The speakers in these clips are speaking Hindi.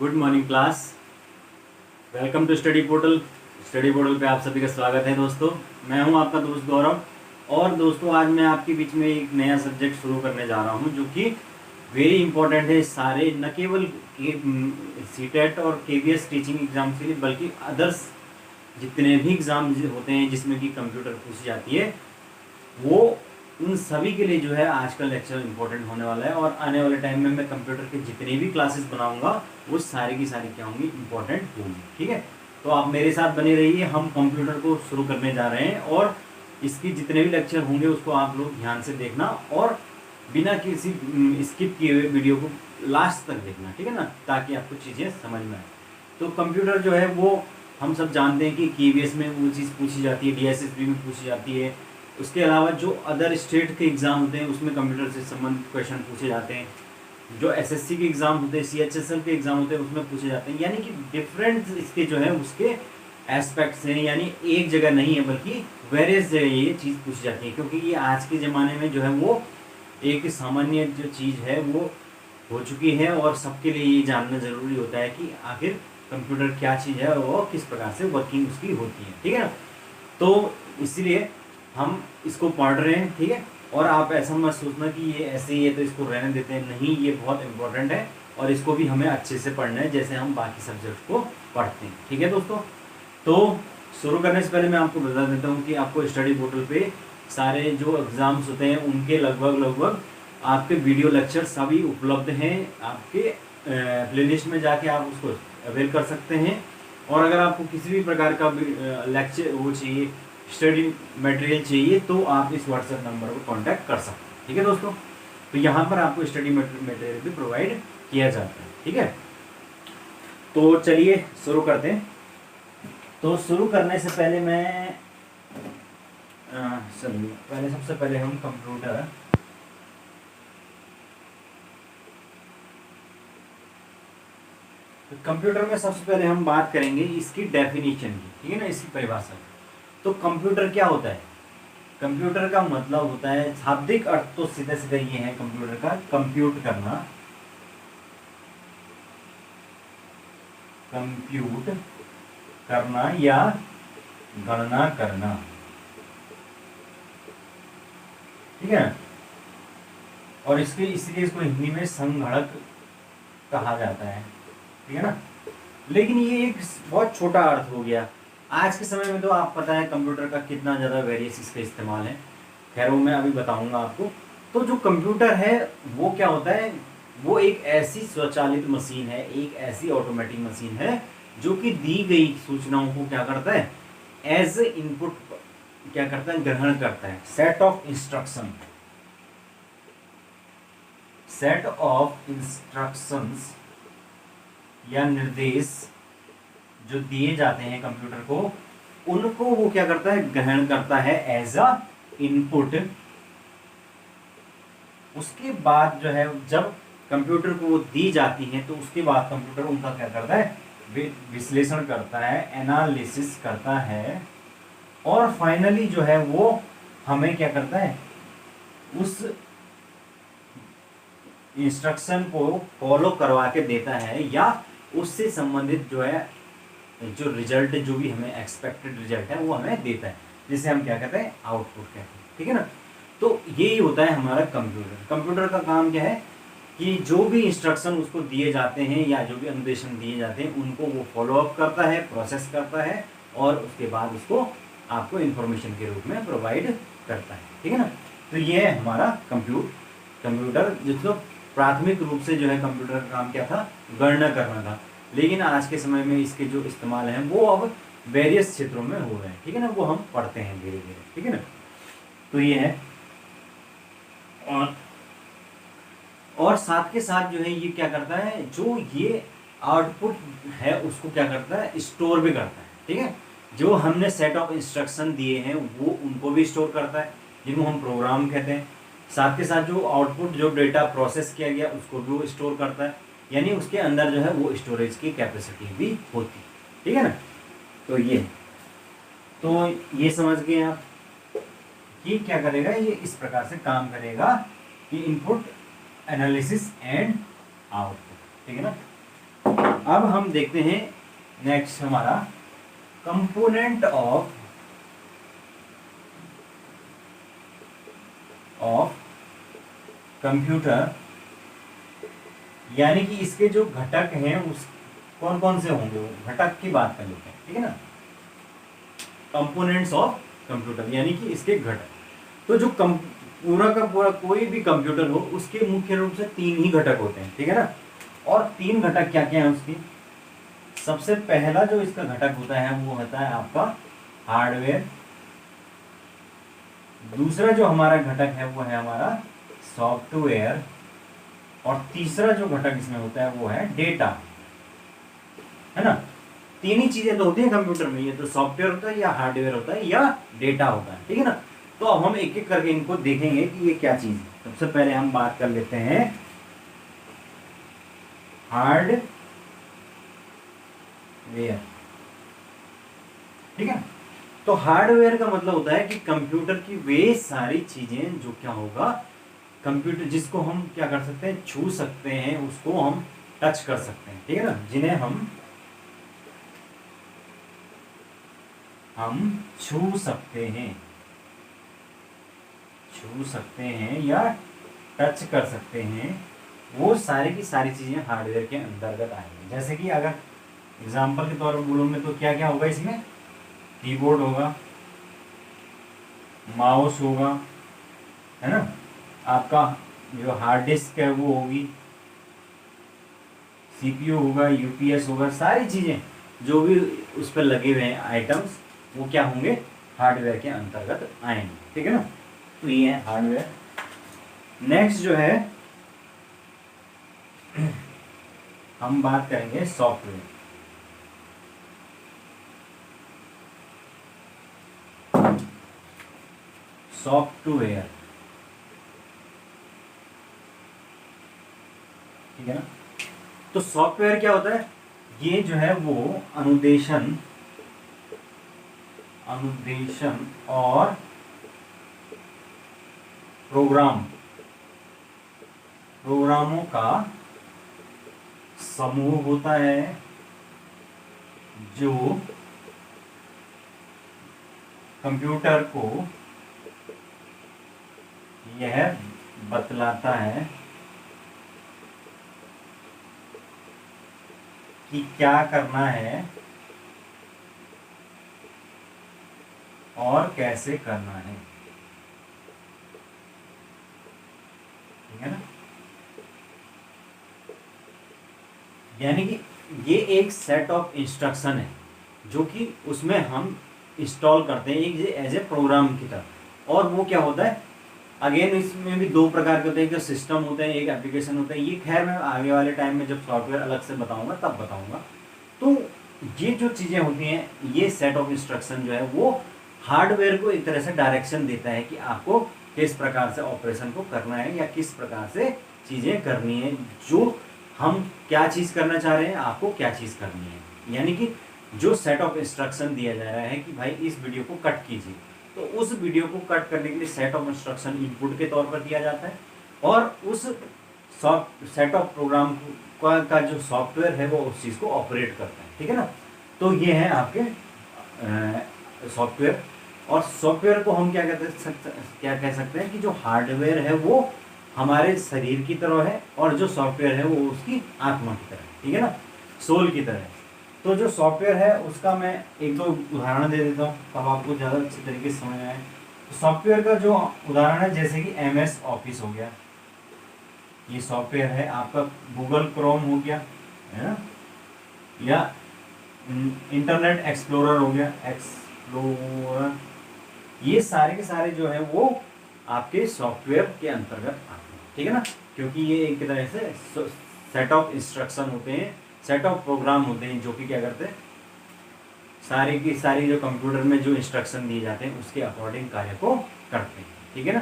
Good morning class. Welcome to study portal. Study portal पे आप सभी का स्वागत है दोस्तों। मैं हूं आपका दोस्त गौरव। और दोस्तों आज मैं आपके बीच में एक नया सब्जेक्ट शुरू करने जा रहा हूं जो कि वेरी इंपॉर्टेंट है सारे, न केवल सीटेट और केवीएस टीचिंग एग्जाम के लिए बल्कि अदर्स जितने भी एग्जाम होते हैं जिसमें कि कंप्यूटर पूछी जाती है, वो उन सभी के लिए जो है आज का लेक्चर इंपॉर्टेंट होने वाला है। और आने वाले टाइम में मैं कंप्यूटर के जितने भी क्लासेस बनाऊंगा वो सारी की सारी क्या होंगी, इंपॉर्टेंट होंगी। ठीक है, तो आप मेरे साथ बने रहिए। हम कंप्यूटर को शुरू करने जा रहे हैं और इसकी जितने भी लेक्चर होंगे उसको आप लोग ध्यान से देखना और बिना किसी स्किप किए हुए वीडियो को लास्ट तक देखना, ठीक है ना, ताकि आपको चीज़ें समझ में आए। तो कंप्यूटर जो है वो हम सब जानते हैं कि केवीएस में वो चीज़ पूछी जाती है, डीएसएसबी में पूछी जाती है। उसके अलावा जो अदर स्टेट के एग्ज़ाम होते हैं उसमें कंप्यूटर से संबंधित क्वेश्चन पूछे जाते हैं। जो एसएससी के एग्ज़ाम होते हैं, सीएचएसएल के एग्ज़ाम होते हैं उसमें पूछे जाते हैं। यानी कि डिफरेंट इसके जो है उसके एस्पेक्ट्स हैं, यानी एक जगह नहीं है बल्कि वेरियस जगह ये चीज़ पूछी जाती है। क्योंकि ये आज के ज़माने में जो है वो एक सामान्य जो चीज़ है वो हो चुकी है और सबके लिए ये जानना ज़रूरी होता है कि आखिर कंप्यूटर क्या चीज़ है और किस प्रकार से वर्किंग उसकी होती है। ठीक है ना, तो इसीलिए हम इसको पढ़ रहे हैं। ठीक है, और आप ऐसा मत सोचना कि ये ऐसे ही है तो इसको रहने देते हैं, नहीं, ये बहुत इंपॉर्टेंट है और इसको भी हमें अच्छे से पढ़ना है जैसे हम बाकी सब्जेक्ट को पढ़ते हैं। ठीक है दोस्तों, तो शुरू करने से पहले मैं आपको बता देता हूँ कि आपको स्टडी पोर्टल पे सारे जो एग्ज़ाम्स होते हैं उनके लगभग आपके वीडियो लेक्चर सभी उपलब्ध हैं। आपके प्लेलिस्ट में जाके आप उसको अवेल कर सकते हैं। और अगर आपको किसी भी प्रकार का लेक्चर वो चाहिए, स्टडी मटेरियल चाहिए, तो आप इस व्हाट्सएप नंबर पर कांटेक्ट कर सकते हैं। ठीक है दोस्तों, तो यहाँ पर आपको स्टडी मटेरियल भी प्रोवाइड किया जाता है। ठीक है, तो चलिए शुरू करते हैं। तो शुरू करने से पहले मैं चलिए सबसे पहले हम कंप्यूटर में सबसे पहले हम बात करेंगे इसकी डेफिनेशन की। ठीक है ना, इसकी परिभाषा। तो कंप्यूटर क्या होता है? कंप्यूटर का मतलब होता है, शाब्दिक अर्थ तो सीधे सीधे ये है कंप्यूटर का, कंप्यूट करना, कंप्यूट करना या गणना करना। ठीक है, और इसलिए इसको हिंदी में संगणक कहा जाता है। ठीक है ना, लेकिन ये एक बहुत छोटा अर्थ हो गया। आज के समय में तो आप पता है कंप्यूटर का कितना ज़्यादा वेरियस इसका इस्तेमाल है। खैर वो मैं अभी बताऊंगा आपको। तो जो कंप्यूटर है वो क्या होता है, वो एक ऐसी स्वचालित मशीन है, एक ऐसी ऑटोमेटिक मशीन है जो कि दी गई सूचनाओं को क्या करता है, एज इनपुट क्या करता है, ग्रहण करता है। सेट ऑफ इंस्ट्रक्शंस या निर्देश जो दिए जाते हैं कंप्यूटर को, उनको वो क्या करता है, ग्रहण करता है एज अ इनपुट। उसके बाद जो है जब कंप्यूटर को वो दी जाती है तो उसके बाद कंप्यूटर उनका क्या करता है, विश्लेषण करता है, एनालिसिस करता है और फाइनली जो है वो हमें क्या करता है, उस इंस्ट्रक्शन को फॉलो करवा के देता है या उससे संबंधित जो है जो रिजल्ट, जो भी हमें एक्सपेक्टेड रिजल्ट है वो हमें देता है, जिसे हम क्या कहते हैं, आउटपुट कहते हैं। ठीक है ना, तो यही होता है हमारा कंप्यूटर। कंप्यूटर का काम क्या है कि जो भी इंस्ट्रक्शन उसको दिए जाते हैं या जो भी अनुदेशन दिए जाते हैं उनको वो फॉलो अप करता है, प्रोसेस करता है और उसके बाद उसको आपको इंफॉर्मेशन के रूप में प्रोवाइड करता है। ठीक है ना, तो ये है हमारा कंप्यूटर जिसको प्राथमिक रूप से जो है कंप्यूटर का काम क्या था, गणना करना था। लेकिन आज के समय में इसके जो इस्तेमाल हैं वो अब वेरियस क्षेत्रों में हो रहे हैं। ठीक है ना, वो हम पढ़ते हैं धीरे धीरे। ठीक है ना, तो ये है। और साथ के साथ जो है ये क्या करता है, जो ये आउटपुट है उसको क्या करता है, स्टोर भी करता है। ठीक है, जो हमने सेट ऑफ इंस्ट्रक्शन दिए हैं वो उनको भी स्टोर करता है, जिनको हम प्रोग्राम कहते हैं। साथ के साथ जो आउटपुट, जो डेटा प्रोसेस किया गया उसको भी वो स्टोर करता है, यानी उसके अंदर जो है वो स्टोरेज की कैपेसिटी भी होती है। ठीक है ना, तो ये समझ गए आप कि क्या करेगा, ये इस प्रकार से काम करेगा कि इनपुट, एनालिसिस एंड आउटपुट। ठीक है ना, अब हम देखते हैं नेक्स्ट हमारा कंपोनेंट ऑफ कंप्यूटर, यानी कि इसके जो घटक हैं उस कौन कौन से होंगे, वो घटक की बात कर लेते हैं, ठीक है ना। कंपोनेंट्स ऑफ कंप्यूटर यानी कि इसके घटक। तो जो पूरा का पूरा कोई भी कंप्यूटर हो उसके मुख्य रूप से 3 ही घटक होते हैं, ठीक है ना। और 3 घटक क्या क्या है उसके। सबसे पहला जो इसका घटक होता है वो होता है आपका हार्डवेयर। दूसरा जो हमारा घटक है वो है हमारा सॉफ्टवेयर। और तीसरा जो घटक इसमें होता है वो है डेटा, है ना। 3 ही चीजें तो होती हैं कंप्यूटर में, ये तो सॉफ्टवेयर होता है या हार्डवेयर होता है या डेटा होता है, ठीक है ना। तो अब हम एक एक करके इनको देखेंगे कि ये क्या चीज है। सबसे पहले हम बात कर लेते हैं हार्डवेयर, ठीक है। तो हार्डवेयर का मतलब होता है कि कंप्यूटर की वे सारी चीजें जो क्या होगा, कंप्यूटर जिसको हम क्या कर सकते हैं, छू सकते हैं, उसको हम टच कर सकते हैं, ठीक है ना, जिन्हें हम छू सकते हैं या टच कर सकते हैं, वो सारी की सारी चीजें हार्डवेयर के अंतर्गत आएंगी। जैसे कि अगर एग्जांपल के तौर पर बोलूंगे तो क्या क्या होगा इसमें, कीबोर्ड होगा, माउस होगा, है ना, आपका जो हार्ड डिस्क है वो होगी, सीपीयू होगा, यूपीएस होगा, सारी चीजें जो भी उस पर लगे हुए हैं आइटम्स वो क्या होंगे, हार्डवेयर के अंतर्गत आएंगे, ठीक है ना। तो ये है हार्डवेयर। नेक्स्ट जो है हम बात करेंगे सॉफ्टवेयर। सॉफ्टवेयर, ठीक है ना। तो सॉफ्टवेयर क्या होता है, ये जो है वो अनुदेशन और प्रोग्रामों का समूह होता है जो कंप्यूटर को यह बतलाता है कि क्या करना है और कैसे करना है, ठीक है ना। यानी कि ये एक सेट ऑफ इंस्ट्रक्शन है जो कि उसमें हम इंस्टॉल करते हैं एक एज ए प्रोग्राम की तरह। और वो क्या होता है, अगेन इसमें भी 2 प्रकार के होते हैं, एक सिस्टम होता है, एक एप्लीकेशन होता है। ये खैर मैं आगे वाले टाइम में जब सॉफ्टवेयर अलग से बताऊंगा तब बताऊंगा। तो ये जो चीजें होती हैं, ये सेट ऑफ इंस्ट्रक्शन जो है वो हार्डवेयर को एक तरह से डायरेक्शन देता है कि आपको किस प्रकार से ऑपरेशन को करना है या किस प्रकार से चीजें करनी है, जो हम क्या चीज करना चाह रहे हैं, आपको क्या चीज करनी है। यानी कि जो सेट ऑफ इंस्ट्रक्शन दिया जा रहा है कि भाई इस वीडियो को कट कीजिए, तो उस वीडियो को कट करने के लिए सेट ऑफ इंस्ट्रक्शन इनपुट के तौर पर दिया जाता है और उस सेट ऑफ प्रोग्राम का जो सॉफ्टवेयर है वो उस चीज को ऑपरेट करता है, ठीक है ना। तो ये है आपके सॉफ्टवेयर। और सॉफ्टवेयर को हम क्या कह सकते हैं कि जो हार्डवेयर है वो हमारे शरीर की तरह है और जो सॉफ्टवेयर है वो उसकी आत्मा की तरह, ठीक है ना, सोल की तरह। तो जो सॉफ्टवेयर है उसका मैं 1-2 उदाहरण दे देता हूँ तब आपको ज़्यादा अच्छी तरीके से समझ आए। तो सॉफ्टवेयर का जो उदाहरण है जैसे कि MS ऑफिस हो गया, ये सॉफ्टवेयर है। आपका गूगल क्रोम हो गया, है ना, या इंटरनेट एक्सप्लोरर हो गया, ये सारे के सारे जो है वो आपके सॉफ्टवेयर के अंतर्गत आते हैं, ठीक है ना। क्योंकि ये एक तरह से सेट ऑफ इंस्ट्रक्शन होते हैं, सेट ऑफ प्रोग्राम होते हैं जो कि क्या करते हैं, सारी की सारी जो कंप्यूटर में जो इंस्ट्रक्शन दिए जाते हैं उसके अकॉर्डिंग कार्य को करते हैं, ठीक है ना।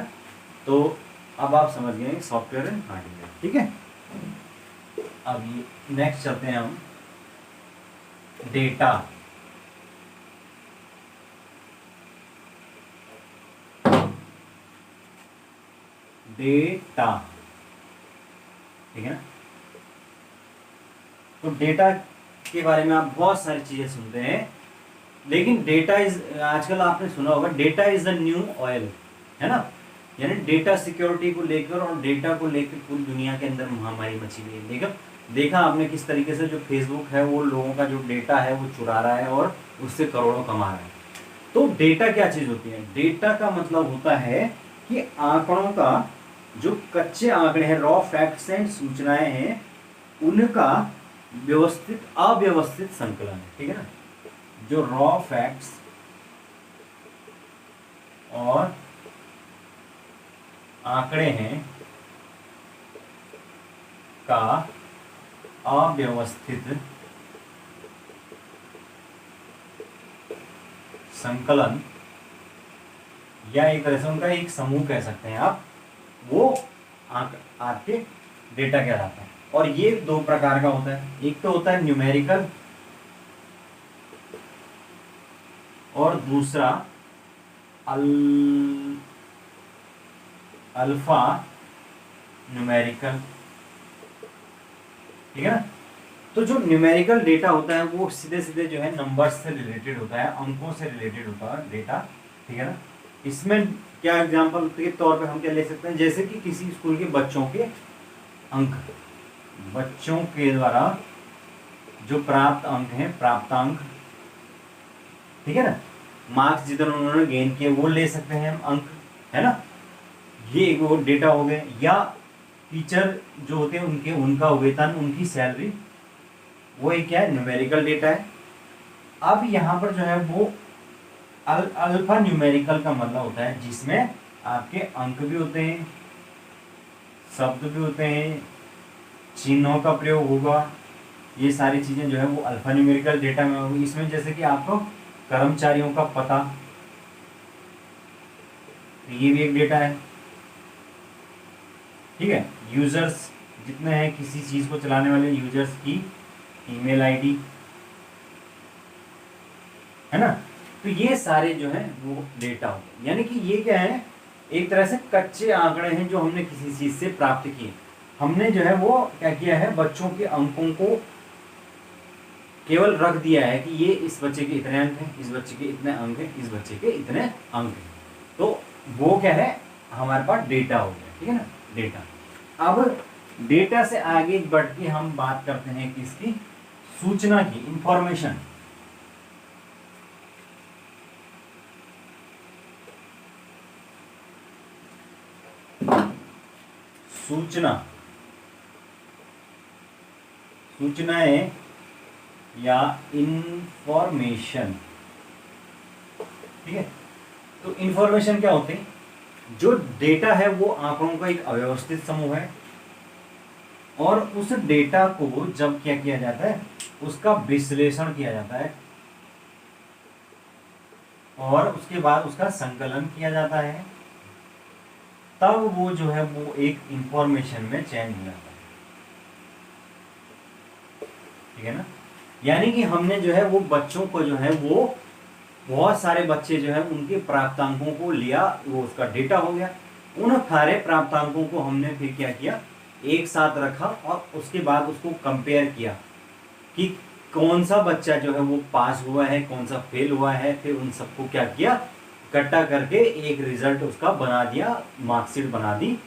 तो अब आप समझ गए सॉफ्टवेयर एंड हार्डवेयर, ठीक है। अब ये नेक्स्ट चलते हैं हम डेटा। ठीक है ना। तो डेटा के बारे में आप बहुत सारी चीजें सुनते हैं, लेकिन डेटा इज, आजकल आपने सुना होगा data is the new oil, है ना। यानी डेटा सिक्योरिटी को लेकर और डेटा को लेकर पूरी दुनिया के अंदर महामारी मची हुई है। देखा आपने किस तरीके से जो फेसबुक है वो लोगों का जो डेटा है वो चुरा रहा है और उससे करोड़ों कमा रहा है। तो डेटा क्या चीज होती है? डेटा का मतलब होता है कि आंकड़ों का, जो कच्चे आंकड़े हैं, रॉ फैक्ट्स एंड सूचनाएं हैं, उनका व्यवस्थित अव्यवस्थित संकलन है, ठीक है ना। जो रॉ फैक्ट्स और आंकड़े हैं का अव्यवस्थित संकलन, या एक तरह से उनका एक समूह कह सकते हैं आप, वो आपके डेटा कहलाता है। और ये दो प्रकार का होता है, एक तो होता है न्यूमेरिकल और दूसरा अल्फा न्यूमेरिकल, ठीक है ना। तो जो न्यूमेरिकल डेटा होता है वो सीधे सीधे जो है नंबर्स से रिलेटेड होता है, अंकों से रिलेटेड होता है डेटा, ठीक है ना। इसमें क्या एग्जांपल के तौर पे हम क्या ले सकते हैं, जैसे कि किसी स्कूल के बच्चों के अंक, बच्चों के द्वारा जो प्राप्त अंक हैं, प्राप्तांक, ठीक है ना, मार्क्स जितने उन्होंने गेन किए वो ले सकते हैं हम अंक, है ना। ये एक वो डेटा हो गए। या टीचर जो होते हैं उनके, उनका वेतन, उनकी सैलरी, वो एक क्या है, न्यूमेरिकल डेटा है। अब यहाँ पर जो है वो अल्फा न्यूमेरिकल का मतलब होता है जिसमें आपके अंक भी होते हैं, शब्द भी होते हैं, चिन्हों का प्रयोग होगा, ये सारी चीजें जो है वो अल्फा न्यूमेरिकल डेटा में होगी। इसमें जैसे कि आपको कर्मचारियों का पता, ये भी एक डेटा है, ठीक है। यूजर्स जितने हैं, किसी चीज को चलाने वाले यूजर्स की ईमेल आईडी, है ना। तो ये सारे जो है वो डेटा हो, यानी कि ये क्या है, एक तरह से कच्चे आंकड़े हैं जो हमने किसी चीज से प्राप्त किए। हमने जो है वो क्या किया है, बच्चों के अंकों को केवल रख दिया है कि ये इस बच्चे के इतने अंक हैं, इस बच्चे के इतने अंक हैं, इस बच्चे के इतने अंक हैं। तो वो क्या है, हमारे पास डेटा हो गया, ठीक है ना, डेटा। अब डेटा से आगे बढ़ के हम बात करते हैं किसकी, सूचना की, इंफॉर्मेशन। सूचनाएं या इंफॉर्मेशन, ठीक है। तो इंफॉर्मेशन क्या होते हैं, जो डेटा है वो आंकड़ों का एक अव्यवस्थित समूह है, और उस डेटा को जब क्या किया जाता है, उसका विश्लेषण किया जाता है, और उसके बाद उसका संकलन किया जाता है, तब वो जो है वो एक इंफॉर्मेशन में चेंज हो जाता है, ठीक है ना। यानी कि हमने जो है वो बच्चों को जो है वो, बहुत सारे बच्चे जो है उनके प्राप्तांकों को लिया, वो उसका डेटा हो गया। उन सारे प्राप्तांकों को हमने फिर क्या किया, एक साथ रखा, और उसके बाद उसको कंपेयर किया कि कौन सा बच्चा जो है वो पास हुआ है, कौन सा फेल हुआ है। फिर उन सबको क्या किया, इकट्ठा करके एक रिजल्ट उसका बना दिया, मार्कशीट बना दी।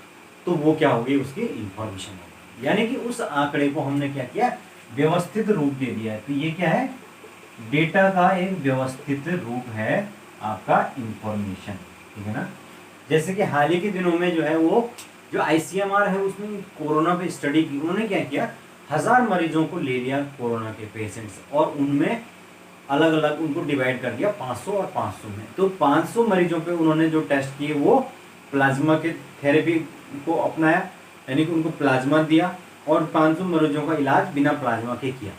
तो वो क्या हो गई, उसकी इंफॉर्मेशन हो गई। यानी कि उस आंकड़े को हमने क्या किया, व्यवस्थित रूप दे दिया है। तो ये क्या है, डेटा का एक व्यवस्थित रूप है आपका इंफॉर्मेशन, ठीक है ना। जैसे कि हाल ही के दिनों में जो है वो जो ICMR है उसमें कोरोना पे स्टडी की। उन्होंने क्या किया, 1000 मरीजों को ले लिया, कोरोना के पेशेंट्स, और उनमें अलग अलग उनको डिवाइड कर दिया 500 और 500 में। तो 500 मरीजों पे उन्होंने जो टेस्ट किए वो प्लाज्मा के थेरेपी को अपनाया, यानी कि उनको प्लाज्मा दिया, और 500 मरीजों का इलाज बिना प्लाज्मा के किया।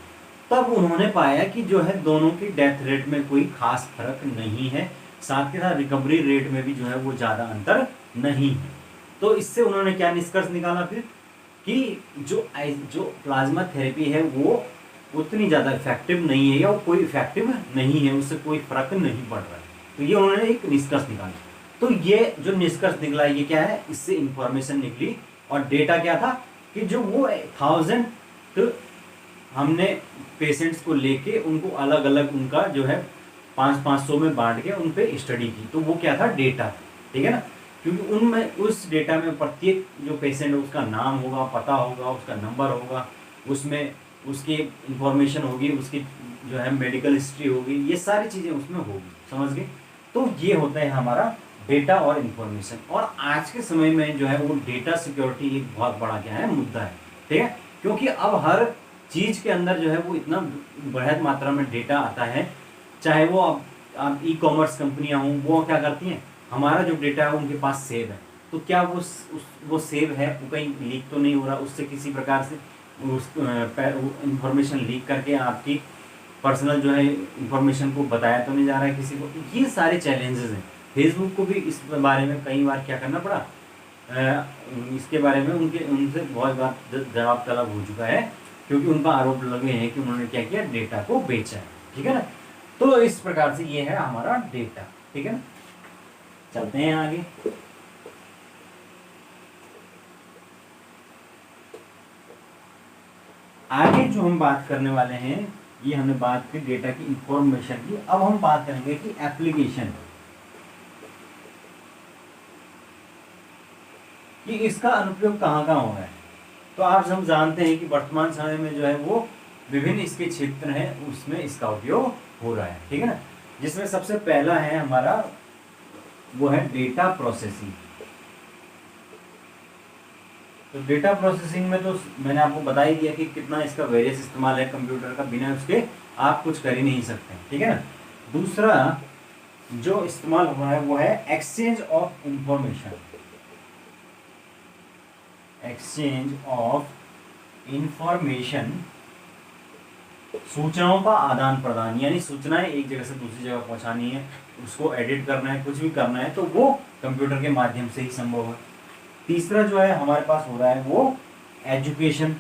तब उन्होंने पाया कि जो है दोनों की डेथ रेट में कोई खास फर्क नहीं है, साथ के साथ रिकवरी रेट में भी जो है वो ज़्यादा अंतर नहीं है। तो इससे उन्होंने क्या निष्कर्ष निकाला फिर, कि जो प्लाज्मा थेरेपी है वो उतनी ज़्यादा इफेक्टिव नहीं है, या वो कोई इफेक्टिव नहीं है, उससे कोई फर्क नहीं पड़ रहा है। तो ये उन्होंने एक निष्कर्ष निकाला। तो ये जो निष्कर्ष निकला, ये क्या है, इससे इंफॉर्मेशन निकली। और डेटा क्या था कि जो वो 1000 हमने पेशेंट्स को लेके उनको अलग अलग उनका जो है 500 में बांट के उन पे स्टडी की, तो वो क्या था, डेटा, ठीक है ना। क्योंकि उनमें उस डेटा में प्रत्येक जो पेशेंट है उसका नाम होगा, पता होगा, उसका नंबर होगा, उसमें उसकी इंफॉर्मेशन होगी, उसकी जो है मेडिकल हिस्ट्री होगी, ये सारी चीज़ें उसमें होगी, समझ गए। तो ये होता है हमारा डेटा और इन्फॉर्मेशन। और आज के समय में जो है वो डेटा सिक्योरिटी एक बहुत बड़ा क्या है, मुद्दा है, ठीक है। क्योंकि अब हर चीज़ के अंदर जो है वो इतना बृहद मात्रा में डेटा आता है, चाहे वो आप ई कॉमर्स कंपनियां हों, वो क्या करती हैं, हमारा जो डेटा है उनके पास सेव है, तो क्या वो सेव है, वो कहीं लीक तो नहीं हो रहा, उससे किसी प्रकार से उस इंफॉर्मेशन लीक करके आपकी पर्सनल जो है इंफॉर्मेशन को बताया तो नहीं जा रहा है किसी को। ये सारे चैलेंजेस हैं। फेसबुक को भी इस बारे में कई बार क्या करना पड़ा, इसके बारे में उनसे बहुत बार जवाब तलब हो चुका है, क्योंकि उनका आरोप लगे हैं कि उन्होंने क्या किया, डेटा को बेचा है, ठीक है ना। तो इस प्रकार से ये है हमारा डेटा, ठीक है ना। चलते हैं आगे। आगे जो हम बात करने वाले हैं, ये हमने बात की डेटा की, इंफॉर्मेशन की। अब हम बात करेंगे कि एप्लीकेशन, कि इसका अनुप्रयोग कहाँ कहाँ हो रहा है। तो आप सब जानते हैं कि वर्तमान समय में जो है वो विभिन्न इसके क्षेत्र हैं, उसमें इसका उपयोग हो रहा है, ठीक है ना। जिसमें सबसे पहला है हमारा, वो है डेटा प्रोसेसिंग। तो डेटा प्रोसेसिंग में तो मैंने आपको बता ही दिया कि कितना इसका वेरियस इस्तेमाल है कंप्यूटर का, बिना उसके आप कुछ कर ही नहीं सकते, ठीक है ना। दूसरा जो इस्तेमाल हो रहा है वो है exchange of information, exchange of information, सूचनाओं का आदान प्रदान, यानी सूचनाएं एक जगह से दूसरी जगह पहुंचानी है, उसको एडिट करना है, कुछ भी करना है, तो वो कंप्यूटर के माध्यम से ही संभव है। तीसरा जो है हमारे पास हो रहा है वो एजुकेशन।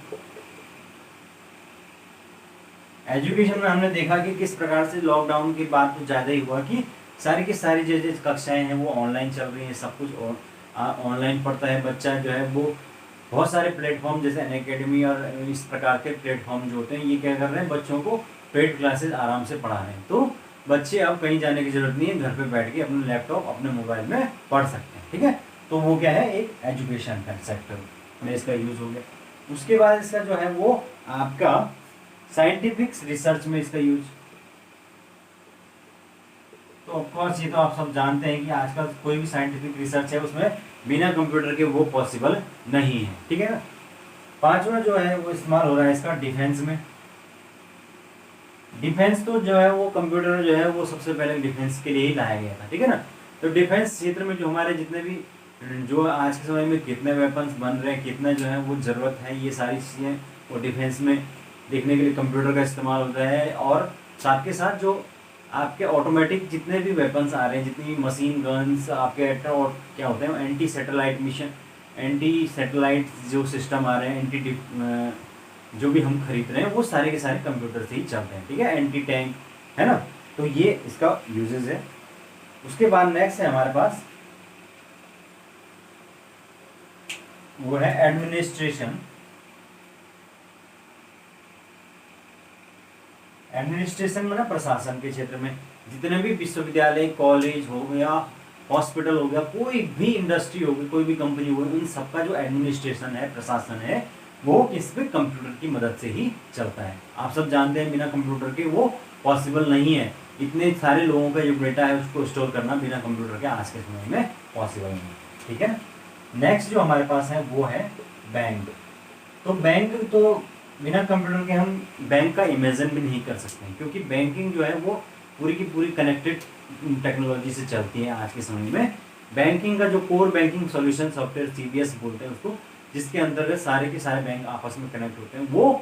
एजुकेशन में हमने देखा कि किस प्रकार से लॉकडाउन के बाद तो ज़्यादा ही हुआ कि सारी की सारी जो कक्षाएं हैं वो ऑनलाइन चल रही हैं, सब कुछ ऑनलाइन पढ़ता है बच्चा जो है वो। बहुत सारे प्लेटफॉर्म जैसे अनअकैडमी और इस प्रकार के प्लेटफॉर्म जो होते हैं, ये क्या कर रहे हैं, बच्चों को पेड क्लासेस आराम से पढ़ा रहे हैं। तो बच्चे अब कहीं जाने की जरूरत नहीं है, घर पे बैठ के अपने लैपटॉप, अपने मोबाइल में पढ़ सकते हैं, ठीक है। तो वो क्या है, एक एजुकेशन का सेक्टर में इसका यूज़ हो गया। उसके बाद इसका जो है वो आपका साइंटिफिक रिसर्च में इसका यूज। तो ऑफकोर्स ये तो आप सब जानते हैं कि आजकल कोई भी साइंटिफिक रिसर्च है उसमें बिना कंप्यूटर के वो पॉसिबल नहीं है, ठीक है ना। पांचवा जो है वो इस्तेमाल हो रहा है इसका डिफेंस में। डिफेंस तो जो है वो कंप्यूटर जो है वो सबसे पहले डिफेंस के लिए ही लाया गया था, ठीक है ना। तो डिफेंस क्षेत्र में जो हमारे जितने भी जो आज के समय में कितने वेपन्स बन रहे हैं, कितना जो है वो ज़रूरत है, ये सारी चीज़ें वो डिफेंस में देखने के लिए कंप्यूटर का इस्तेमाल होता है। और साथ के साथ जो आपके ऑटोमेटिक जितने भी वेपन्स आ रहे हैं, जितनी मशीन गन्स आपके क्या होते हैं, anti satellite mission, anti satellite जो सिस्टम आ रहे हैं, जो भी हम खरीद रहे हैं वो सारे के सारे कंप्यूटर से ही चलते हैं, ठीक है। एंटी टैंक है ना, तो ये इसका यूजेस है। उसके बाद नेक्स्ट है हमारे पास, वो है एडमिनिस्ट्रेशन। एडमिनिस्ट्रेशन में ना प्रशासन के क्षेत्र में जितने भी विश्वविद्यालय, कॉलेज हो गया, हॉस्पिटल हो गया, कोई भी इंडस्ट्री होगी, कोई भी कंपनी होगी, इन सबका जो एडमिनिस्ट्रेशन है, प्रशासन है, वो किस पे, कंप्यूटर की मदद से ही चलता है। आप सब जानते हैं बिना कंप्यूटर के वो पॉसिबल नहीं है। इतने सारे लोगों का जो डेटा है उसको स्टोर करना बिना कंप्यूटर के आज के समय में पॉसिबल नहीं, ठीक है। नेक्स्ट जो हमारे पास है वो है बैंक। तो बैंक तो बिना कंप्यूटर के हम बैंक का इमेजिन भी नहीं कर सकते, क्योंकि बैंकिंग जो है वो पूरी की पूरी कनेक्टेड टेक्नोलॉजी से चलती है आज के समय में। बैंकिंग का जो core banking solution software, CBS बोलते हैं उसको, जिसके अंतर्गत सारे के सारे बैंक आपस में कनेक्ट होते हैं, वो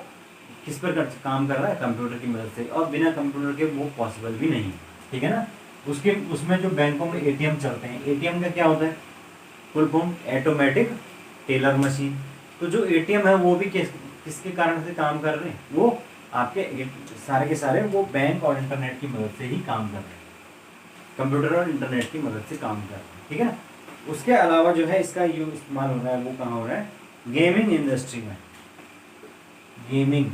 किस पर काम कर रहा है, कंप्यूटर की मदद से। और बिना कंप्यूटर के वो पॉसिबल भी नहीं, ठीक है ना। उसमें जो बैंकों में ATM चलते हैं, ATM का क्या होता है, full form automatic teller machine. तो जो ATM है वो भी किसके कारण से काम कर रहे हैं, वो आपके सारे के सारे वो बैंक और इंटरनेट की मदद से ही काम कर रहे हैं, कंप्यूटर और इंटरनेट की मदद से काम कर रहे हैं, ठीक है ना। उसके अलावा जो है इसका यूज इस्तेमाल हो रहा है वो कहाँ हो रहा है, गेमिंग इंडस्ट्री में। गेमिंग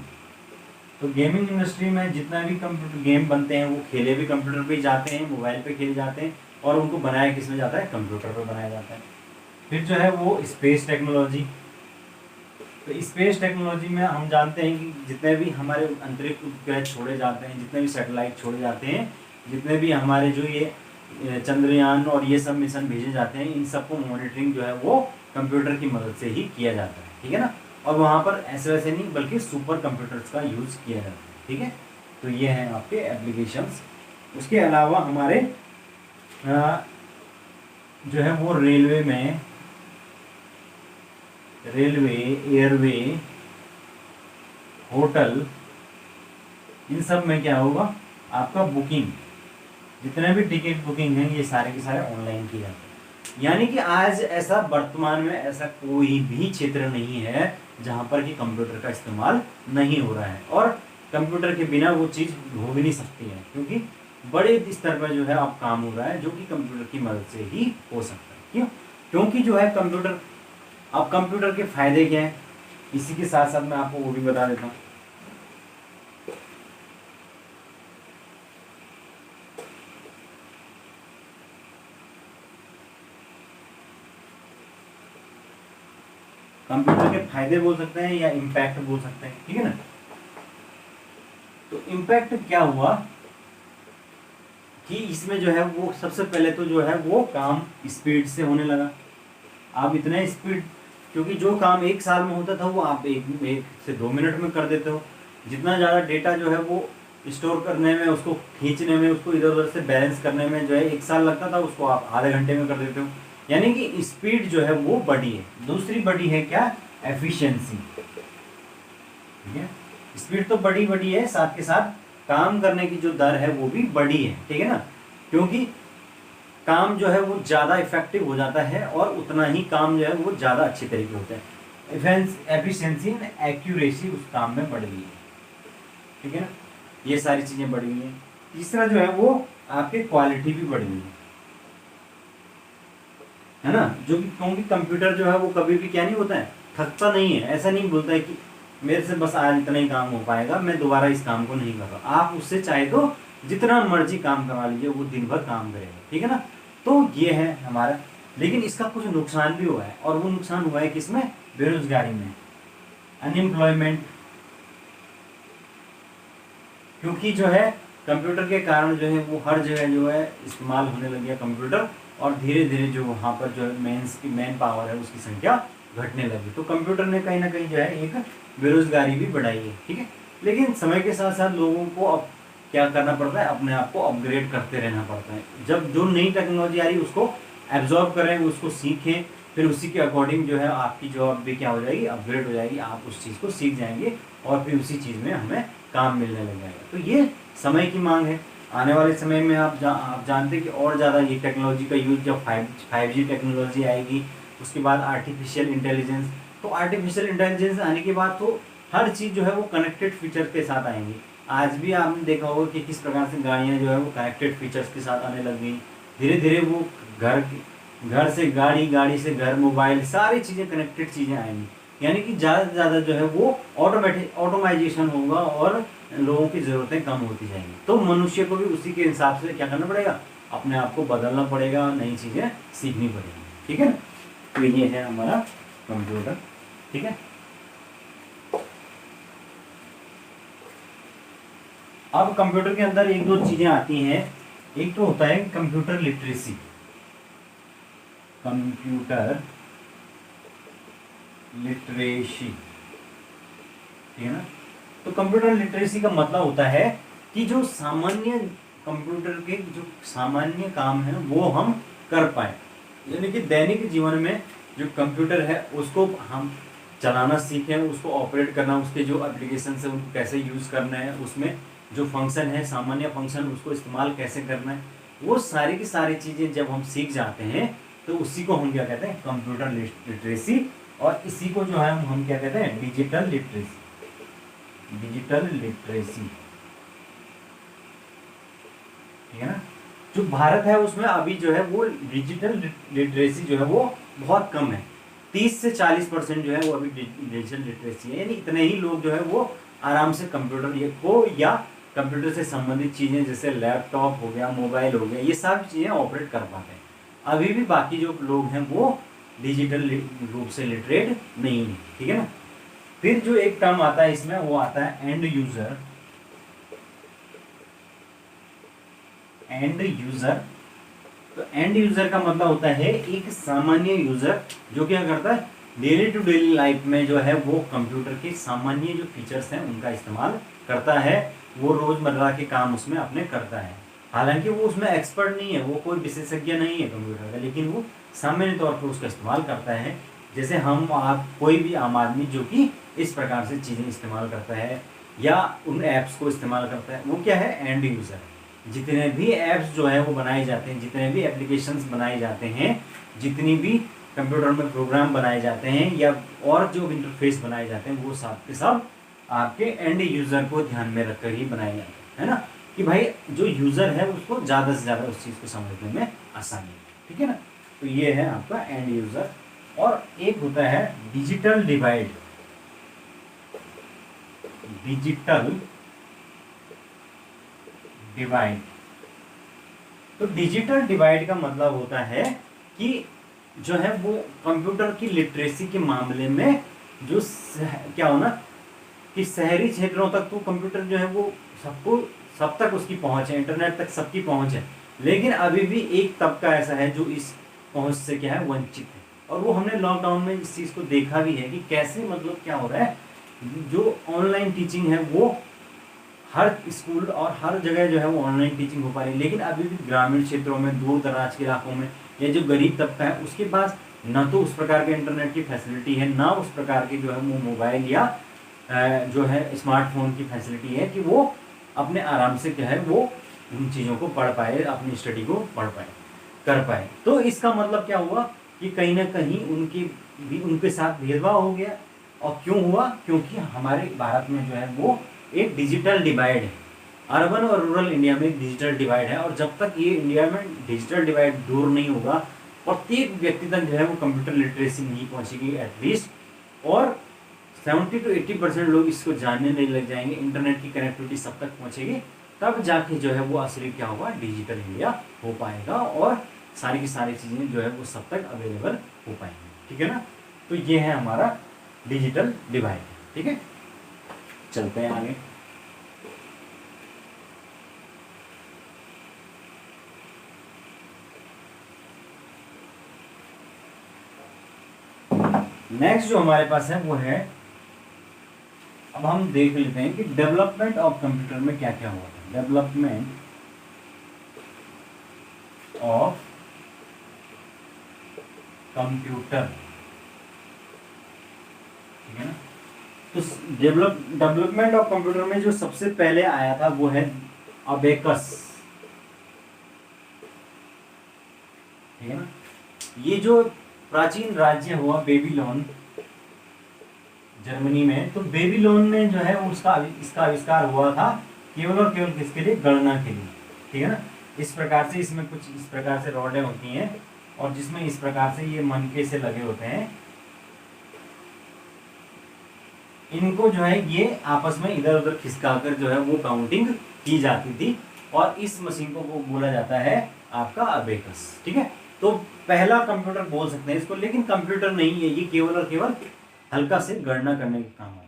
तो गेमिंग इंडस्ट्री में जितना भी कंप्यूटर गेम बनते हैं वो खेले भी कंप्यूटर पे ही जाते हैं, मोबाइल पे खेले जाते हैं, और उनको बनाया किस में जाता है, कंप्यूटर पे बनाया जाता है। फिर जो है वो स्पेस टेक्नोलॉजी। तो स्पेस टेक्नोलॉजी में हम जानते हैं कि जितने भी हमारे अंतरिक्ष उपग्रह छोड़े जाते हैं, जितने भी सैटेलाइट छोड़े जाते हैं, जितने भी हमारे जो ये चंद्रयान और ये सब मिशन भेजे जाते हैं, इन सबको मॉनिटरिंग जो है वो कंप्यूटर की मदद से ही किया जाता है, ठीक है ना। और वहाँ पर ऐसे वैसे नहीं बल्कि सुपर कंप्यूटर्स का यूज़ किया जाता है, ठीक है। तो ये हैं आपके एप्लीकेशंस। उसके अलावा हमारे जो है वो रेलवे, एयरवे, होटल, इन सब में क्या होगा, आपका बुकिंग, जितने भी टिकट बुकिंग है ये सारे के सारे ऑनलाइन किए जाते हैं। यानी कि आज ऐसा वर्तमान में ऐसा कोई भी क्षेत्र नहीं है जहां पर कि कंप्यूटर का इस्तेमाल नहीं हो रहा है, और कंप्यूटर के बिना वो चीज़ हो भी नहीं सकती है, क्योंकि बड़े स्तर पर जो है अब काम हो रहा है जो कि कंप्यूटर की मदद से ही हो सकता है। क्यों? क्योंकि जो है कंप्यूटर, अब कंप्यूटर के फायदे क्या हैं, इसी के साथ साथ मैं आपको वो भी बता देता हूँ। कंप्यूटर के फायदे बोल सकते हैं या इम्पैक्ट बोल सकते हैं, ठीक है ना। तो इम्पैक्ट क्या हुआ कि इसमें जो है वो सबसे पहले तो जो है वो काम स्पीड से होने लगा। आप इतना स्पीड, क्योंकि जो काम 1 साल में होता था वो आप एक से 2 मिनट में कर देते हो। जितना ज़्यादा डेटा जो है वो स्टोर करने में, उसको खींचने में, उसको इधर उधर से बैलेंस करने में जो है 1 साल लगता था, उसको आप आधे घंटे में कर देते हो। यानी कि स्पीड जो है वो बढ़ी है। दूसरी बढ़ी है क्या, एफिशिएंसी, ठीक है। स्पीड तो बढ़ी है, साथ के साथ काम करने की जो दर है वो भी बढ़ी है, ठीक है ना, क्योंकि काम जो है वो ज़्यादा इफेक्टिव हो जाता है और उतना ही काम जो है वो ज़्यादा अच्छे तरीके होते हैं। एफिशिएंसी एंड एक्यूरेसी उस काम में बढ़ गई है, ठीक है ना, ये सारी चीज़ें बढ़ गई हैं। तीसरा जो है वो आपके क्वालिटी भी बढ़ गई है ना, जो कि क्योंकि कंप्यूटर जो है वो कभी भी क्या नहीं होता है, थकता नहीं है। ऐसा नहीं बोलता है कि मेरे से बस आज इतना ही काम हो पाएगा, मैं दोबारा इस काम को नहीं कर रहा। आप उससे चाहे तो जितना मर्जी काम करवा लीजिए, वो दिन भर काम करेगा, ठीक है ना। तो ये है हमारा, लेकिन इसका कुछ नुकसान भी हुआ है, और वो नुकसान हुआ है किसमें, बेरोजगारी में, अनएम्प्लॉयमेंट। क्योंकि जो है कंप्यूटर के कारण जो है वो हर जगह जो है इस्तेमाल होने लग गया कंप्यूटर, और धीरे धीरे जो वहाँ पर जो है मैन पावर है उसकी संख्या घटने लगी। तो कंप्यूटर ने कहीं ना कहीं जो है एक बेरोजगारी भी बढ़ाई है, ठीक है। लेकिन समय के साथ साथ लोगों को अब क्या करना पड़ता है, अपने आप को अपग्रेड करते रहना पड़ता है। जब जो नई टेक्नोलॉजी आ रही है उसको एब्जॉर्ब करें, उसको सीखें, फिर उसी के अकॉर्डिंग जो है आपकी जॉब भी क्या हो जाएगी, अपग्रेड हो जाएगी। आप उस चीज़ को सीख जाएंगे और फिर उसी चीज़ में हमें काम मिलने लग जाएगा। तो ये समय की मांग है। आने वाले समय में आप जानते हैं कि और ज़्यादा ये टेक्नोलॉजी का यूज, जब 5G टेक्नोलॉजी आएगी, उसके बाद आर्टिफिशियल इंटेलिजेंस। तो आर्टिफिशियल इंटेलिजेंस आने के बाद तो हर चीज़ जो है वो कनेक्टेड फीचर्स के साथ आएंगी। आज भी आपने देखा होगा कि किस प्रकार से गाड़ियाँ जो है वो कनेक्टेड फीचर्स के साथ आने लग गई। धीरे धीरे वो घर से गाड़ी, गाड़ी से घर, मोबाइल, सारी चीज़ें कनेक्टेड चीज़ें आएंगी। यानी कि ज़्यादा से ज़्यादा जो है वो ऑटोमाइजेशन होगा और लोगों की ज़रूरतें कम होती जाएंगी। तो मनुष्य को भी उसी के हिसाब से क्या करना पड़ेगा, अपने आप को बदलना पड़ेगा, नई चीज़ें सीखनी पड़ेगी, ठीक है। तो ये है हमारा कंप्यूटर, ठीक है। अब कंप्यूटर के अंदर एक दो चीज़ें आती हैं। एक तो होता है कंप्यूटर लिटरेसी। कंप्यूटर लिटरेसी, ठीक है ना। तो कंप्यूटर लिटरेसी का मतलब होता है कि जो सामान्य कंप्यूटर के जो सामान्य काम है वो हम कर पाए। यानी कि दैनिक जीवन में जो कंप्यूटर है उसको हम चलाना सीखें, उसको ऑपरेट करना, उसके जो एप्लीकेशन है उनको कैसे यूज़ करना है, उसमें जो फंक्शन है, सामान्य फंक्शन, उसको इस्तेमाल कैसे करना है, वो सारी की सारी चीज़ें जब हम सीख जाते हैं तो उसी को हम क्या कहते हैं, कंप्यूटर लिटरेसी। और इसी को जो है हम क्या कहते हैं, डिजिटल लिटरेसी। डिजिटल लिटरेसी, ठीक है ना। जो भारत है उसमें अभी जो है वो डिजिटल लिटरेसी जो है वो बहुत कम है। 30 से 40% जो है वो अभी डिजिटल लिटरेसी है। यानी इतने ही लोग जो है वो आराम से कंप्यूटर ये को या कंप्यूटर से संबंधित चीज़ें जैसे लैपटॉप हो गया, मोबाइल हो गया, ये सब चीज़ें ऑपरेट कर पाते हैं। अभी भी बाकी जो लोग हैं वो डिजिटल रूप से लिटरेट नहीं है, ठीक है ना। फिर जो एक टर्म आता है इसमें वो आता है एंड यूजर। एंड यूजर, तो एंड यूजर का मतलब होता है एक सामान्य यूजर जो क्या करता है डेली टू डेली लाइफ में जो है वो कंप्यूटर के सामान्य जो फीचर्स हैं उनका इस्तेमाल करता है, वो रोजमर्रा के काम उसमें अपने करता है। हालांकि वो उसमें एक्सपर्ट नहीं है, वो कोई विशेषज्ञ नहीं है कंप्यूटर का, लेकिन वो सामान्य तौर पर उसका इस्तेमाल करता है। जैसे हम आप कोई भी आम आदमी जो कि इस प्रकार से चीज़ें इस्तेमाल करता है या उन ऐप्स को इस्तेमाल करता है, वो क्या है एंड यूजर। जितने भी ऐप्स जो है वो बनाए जाते हैं, जितने भी एप्लीकेशंस बनाए जाते हैं, जितनी भी कंप्यूटर में प्रोग्राम बनाए जाते हैं या और जो इंटरफेस बनाए जाते हैं, वो सब के सब आपके एंड यूजर को ध्यान में रखकर ही बनाए जाते हैं, है ना। कि भाई जो यूजर है उसको ज़्यादा से ज़्यादा उस चीज़ को समझने में आसानी है, ठीक है ना। तो ये है आपका एंड यूजर। और एक होता है डिजिटल डिवाइड। डिजिटल डिवाइड, तो डिजिटल डिवाइड का मतलब होता है कि जो है वो कंप्यूटर की लिटरेसी के मामले में जो क्या होना कि शहरी क्षेत्रों तक तो कंप्यूटर जो है वो सबको सब तक उसकी पहुंच है, इंटरनेट तक सबकी पहुंच है, लेकिन अभी भी एक तबका ऐसा है जो इस पहुंच से क्या है वंचित है। और वो हमने लॉकडाउन में इस चीज़ को देखा भी है कि कैसे मतलब क्या हो रहा है, जो ऑनलाइन टीचिंग है वो हर स्कूल और हर जगह जो है वो ऑनलाइन टीचिंग हो पा रही है, लेकिन अभी भी ग्रामीण क्षेत्रों में, दूर दराज के इलाकों में या जो गरीब तबका है उसके पास ना तो उस प्रकार के इंटरनेट की फैसिलिटी है, ना उस प्रकार की जो है वो मोबाइल या जो है स्मार्टफोन की फैसिलिटी है कि वो अपने आराम से क्या है वो उन चीज़ों को पढ़ पाए, अपनी स्टडी को पढ़ पाए, कर पाए। तो इसका मतलब क्या हुआ कि कहीं ना कहीं उनके साथ भेदभाव हो गया। और क्यों हुआ, क्योंकि हमारे भारत में जो है वो एक डिजिटल डिवाइड है। अर्बन और रूरल इंडिया में डिजिटल डिवाइड है, और जब तक ये इंडिया में डिजिटल डिवाइड दूर नहीं होगा, प्रत्येक व्यक्ति तक जो है वो कंप्यूटर लिटरेसी नहीं पहुंचेगी एटलीस्ट, और 70 to 80% लोग इसको जानने नहीं लग जाएंगे, इंटरनेट की कनेक्टिविटी सब तक पहुंचेगी, तब जाके जो है वो असली क्या होगा डिजिटल इंडिया हो पाएगा और सारी की सारी चीज़ें जो है वो सब तक अवेलेबल हो पाएंगी, ठीक है ना। तो ये है हमारा डिजिटल डिवाइड, ठीक है। चलते हैं आगे। नेक्स्ट जो हमारे पास है वो है, अब हम देख लेते हैं कि डेवलपमेंट ऑफ कंप्यूटर में क्या क्या हुआ था। डेवलपमेंट ऑफ कंप्यूटर, ठीक है ना। तो डेवलपमेंट ऑफ कंप्यूटर में जो सबसे पहले आया था वो है अबेकस, ठीक है ना। ये जो प्राचीन राज्य हुआ बेबीलोन जर्मनी में, तो बेबीलोन में जो है इसका आविष्कार हुआ था केवल और केवल किसके लिए, गणना के लिए, ठीक है ना। इस प्रकार से इसमें कुछ इस प्रकार से रॉडें होती हैं और जिसमें इस प्रकार से ये मनके से लगे होते हैं, इनको जो है ये आपस में इधर उधर खिसकाकर जो है वो काउंटिंग की जाती थी, और इस मशीन को वो बोला जाता है आपका अबेकस, ठीक है। तो पहला कंप्यूटर बोल सकते हैं इसको, लेकिन कंप्यूटर नहीं है ये, केवल और केवल हल्का से गणना करने के काम आता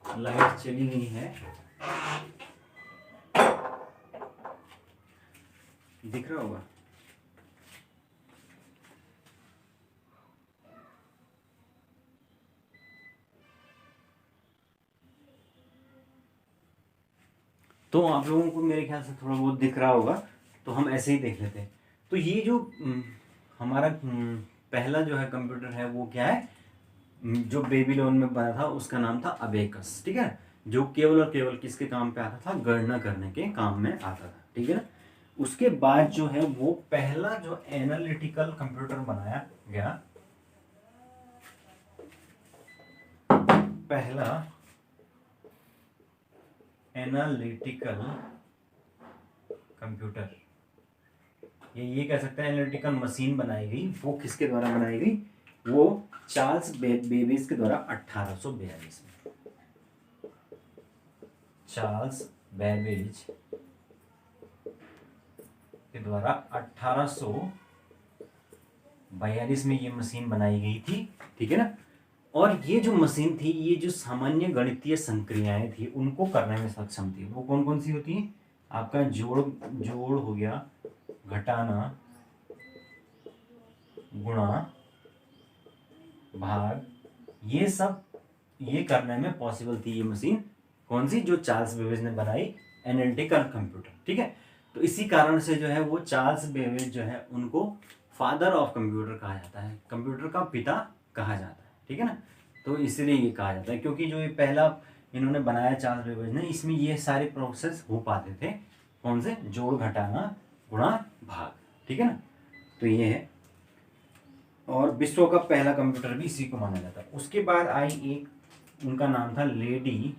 है। लाइट चली गई है, दिख रहा होगा। तो आप लोगों को मेरे ख्याल से थोड़ा बहुत दिख रहा होगा, तो हम ऐसे ही देख लेते हैं। तो ये जो हमारा पहला जो है कंप्यूटर है वो क्या है, जो बेबीलोन में बना था उसका नाम था अबेकस, ठीक है। जो केवल और केवल किसके काम पे आता था, गणना करने के काम में आता था, ठीक है ना। उसके बाद जो है वो पहला जो एनालिटिकल कंप्यूटर बनाया गया, पहला एनालिटिकल कंप्यूटर, ये कह सकते हैं एनालिटिकल मशीन बनाई गई, वो किसके द्वारा बनाई गई, वो चार्ल्स बेबेज के द्वारा 1842 में, चार्ल्स बेबेज के द्वारा 1842 में ये मशीन बनाई गई थी, ठीक है ना। और ये जो मशीन थी, ये जो सामान्य गणितीय संक्रियाएं थी उनको करने में सक्षम थी। वो कौन कौन सी होती हैं? आपका जोड़ हो गया, घटाना, गुणा, भाग, ये सब ये करने में पॉसिबल थी ये मशीन। कौन सी? जो चार्ल्स बेबेज ने बनाई, एनालिटिकल कंप्यूटर, ठीक है। तो इसी कारण से जो है वो चार्ल्स बेबेज जो है उनको फादर ऑफ कंप्यूटर कहा जाता है, कंप्यूटर का पिता कहा जाता है, ठीक है ना। तो इसलिए ये कहा जाता है क्योंकि जो ये पहला इन्होंने बनाया चार्ल्स बेबेज ने, इसमें ये सारे प्रोसेस हो पाते थे। कौन से? जोड़, घटाना, गुणा, भाग, ठीक है ना। तो ये है, और विश्व का पहला कंप्यूटर भी इसी को माना जाता है। उसके बाद आई एक, उनका नाम था लेडी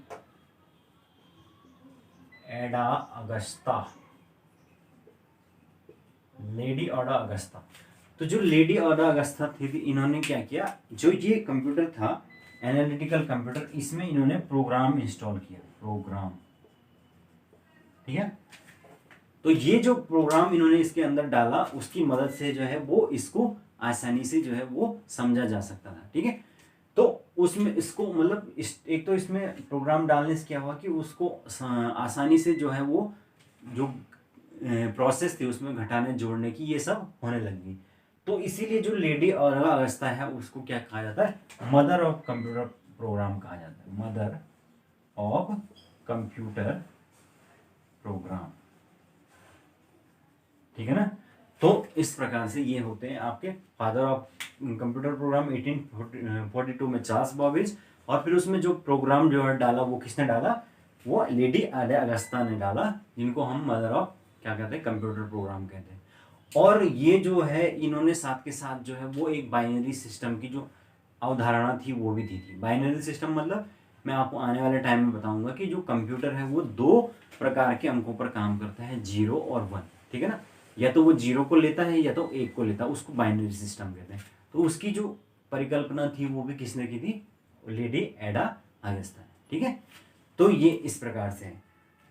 एडा अगस्ता, लेडी एडा अगस्ता। तो जो लेडी एडा अगस्ता थी, इन्होंने क्या किया, जो ये कंप्यूटर था एनालिटिकल कंप्यूटर, इसमें इन्होंने प्रोग्राम इंस्टॉल किया, प्रोग्राम, ठीक है। तो ये जो प्रोग्राम इन्होंने इसके अंदर डाला, उसकी मदद से जो है वो इसको आसानी से जो है वो समझा जा सकता था, ठीक है। तो उसमें इसको मतलब एक तो इसमें प्रोग्राम डालने से क्या हुआ कि उसको आसानी से जो है वो जो प्रोसेस थी उसमें घटाने जोड़ने की ये सब होने लगी। तो इसीलिए जो लेडी एडा अगस्ता है उसको क्या कहा जाता है? मदर ऑफ कंप्यूटर प्रोग्राम कहा जाता है, मदर ऑफ कंप्यूटर प्रोग्राम, ठीक है ना। तो इस प्रकार से ये होते हैं आपके फादर ऑफ कंप्यूटर प्रोग्राम 1842 में चार्ल्स बेबेज। और फिर उसमें जो प्रोग्राम जो है डाला, वो किसने डाला? वो लेडी एडा अगस्ता ने डाला, जिनको हम मदर ऑफ क्या कहते हैं? कंप्यूटर प्रोग्राम कहते हैं। और ये जो है इन्होंने साथ के साथ जो है वो एक बाइनरी सिस्टम की जो अवधारणा थी वो भी दी थी। बाइनरी सिस्टम मतलब मैं आपको आने वाले टाइम में बताऊंगा कि जो कंप्यूटर है वो दो प्रकार के अंकों पर काम करता है, 0 और 1, ठीक है ना। या तो वो 0 को लेता है या तो 1 को लेता है, उसको बाइनरी सिस्टम कहते हैं। तो उसकी जो परिकल्पना थी वो भी किसने की थी? लेडी एडा अगस्ता ने, ठीक है। तो ये इस प्रकार से है।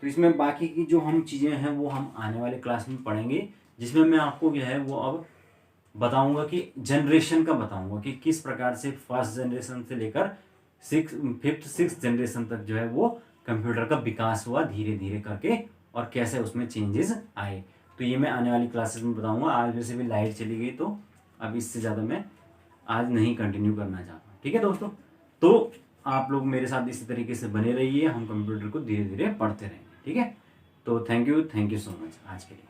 तो इसमें बाकी की जो हम चीज़ें हैं वो हम आने वाले क्लास में पढ़ेंगे, जिसमें मैं आपको जो है वो अब बताऊंगा कि जनरेशन का बताऊंगा कि किस प्रकार से फर्स्ट जनरेशन से लेकर 5th 6th जनरेशन तक जो है वो कंप्यूटर का विकास हुआ धीरे धीरे करके, और कैसे उसमें चेंजेस आए। तो ये मैं आने वाली क्लासेस में बताऊंगा। आज वैसे भी लाइट चली गई, तो अब इससे ज़्यादा मैं आज नहीं कंटिन्यू करना चाहता, ठीक है दोस्तों। तो आप लोग मेरे साथ इसी तरीके से बने रहिए, हम कंप्यूटर को धीरे धीरे पढ़ते रहेंगे, ठीक है। तो थैंक यू सो मच आज के लिए।